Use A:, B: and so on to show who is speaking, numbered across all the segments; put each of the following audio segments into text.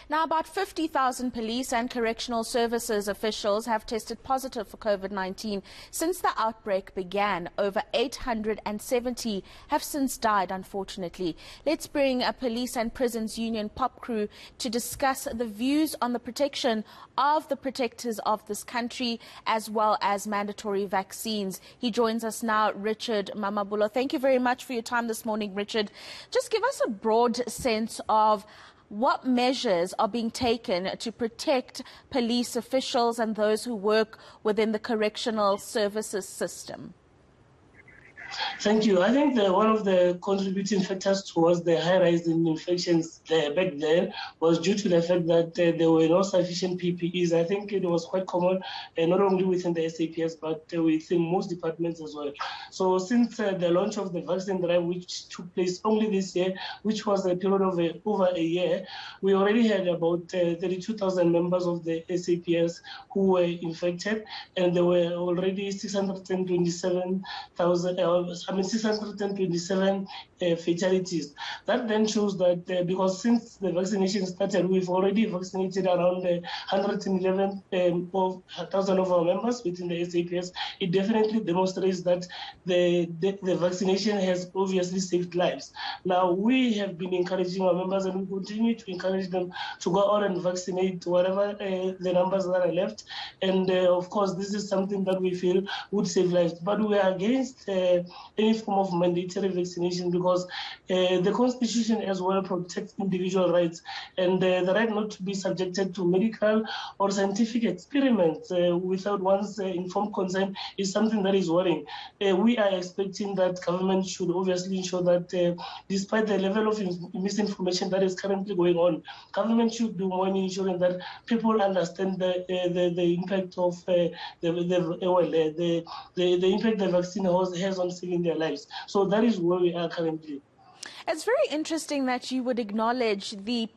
A: Now, about 50,000 police and correctional services officials have tested positive for COVID-19 since the outbreak began. Over 870 have since died, unfortunately. Let's bring a Police and Prisons Union POPCRU to discuss the views on the protection of the protectors of this country, as well as mandatory vaccines. He joins us now, Richard Mamabulo. Thank you very much for your time this morning, Richard. Just give us a broad sense of what measures are being taken to protect police officials and those who work within the correctional services system.
B: Thank you. I think one of the contributing factors towards the high rise in infections back then was due to the fact that there were no sufficient PPEs. I think it was quite common, not only within the SAPS, but within most departments as well. So since the launch of the vaccine drive, which took place only this year, which was a period of over a year, we already had about 32,000 members of the SAPS who were infected, and there were already 627 fatalities. That then shows that because since the vaccination started, we've already vaccinated around 111,000 of our members within the SAPS. It definitely demonstrates that the vaccination has obviously saved lives. Now, we have been encouraging our members, and we continue to encourage them to go out and vaccinate whatever the numbers that are left. And of course, this is something that we feel would save lives. But we are against any form of mandatory vaccination because the Constitution as well protects individual rights, and the right not to be subjected to medical or scientific experiments without one's informed consent is something that is worrying. We are expecting that government should obviously ensure that despite the level of misinformation that is currently going on, government should do more in ensuring that people understand the impact of the impact the vaccine has on saving their lives. So that is where we are currently.
A: It's very interesting that you would acknowledge the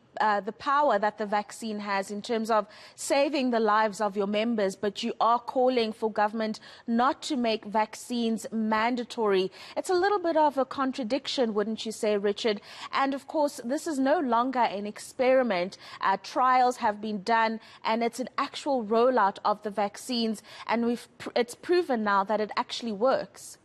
A: power that the vaccine has in terms of saving the lives of your members, but you are calling for government not to make vaccines mandatory. It's a little bit of a contradiction, wouldn't you say, Richard? And of course, this is no longer an experiment. Trials have been done, and it's an actual rollout of the vaccines, and it's proven now that it actually works.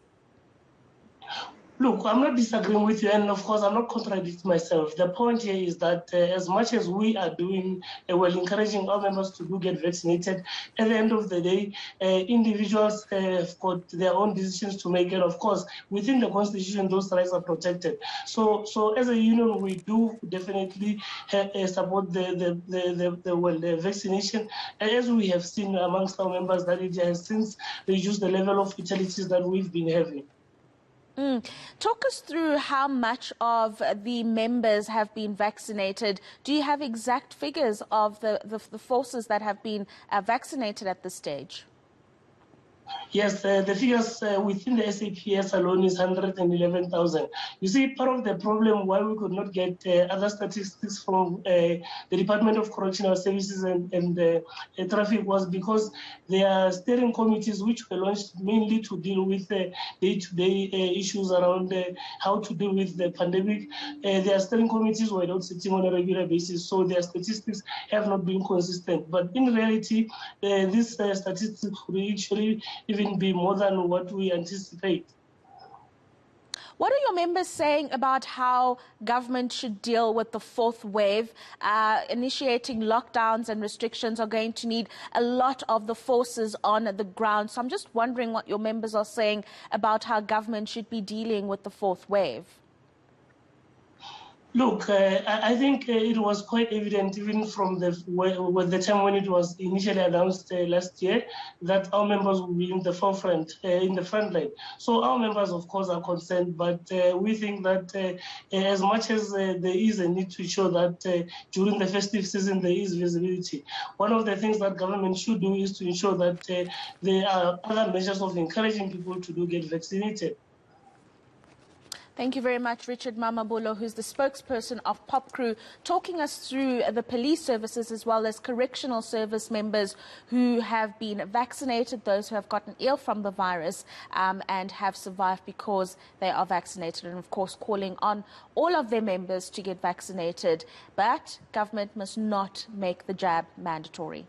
B: Look, I'm not disagreeing with you, and of course, I'm not contradicting myself. The point here is that as much as we are doing, encouraging our members to do get vaccinated, at the end of the day, individuals have got their own decisions to make, and of course, within the Constitution, those rights are protected. So as a union, we do definitely support the vaccination, as we have seen amongst our members that it has since reduced the level of fatalities that we've been having.
A: Talk us through how much of the members have been vaccinated. Do you have exact figures of the forces that have been vaccinated at this stage?
B: Yes, the figures within the SAPS alone is 111,000. You see, part of the problem why we could not get other statistics from the Department of Correctional Services and Traffic was because there are steering committees which were launched mainly to deal with day-to-day issues around how to deal with the pandemic. Their steering committees were not sitting on a regular basis, so their statistics have not been consistent. But in reality, these statistics will actually even be more than what we anticipate.
A: What are your members saying about how government should deal with the fourth wave? Initiating lockdowns and restrictions are going to need a lot of the forces on the ground. So I'm just wondering what your members are saying about how government should be dealing with the fourth wave.
B: Look, I think it was quite evident even from the time when it was initially announced last year that our members will be in the forefront, in the front line. So our members, of course, are concerned, but we think that as much as there is a need to ensure that during the festive season there is visibility, one of the things that government should do is to ensure that there are other measures of encouraging people to get vaccinated.
A: Thank you very much, Richard Mamabulo, who's the spokesperson of POPCRU, talking us through the police services as well as correctional service members who have been vaccinated, those who have gotten ill from the virus and have survived because they are vaccinated, and of course calling on all of their members to get vaccinated. But government must not make the jab mandatory.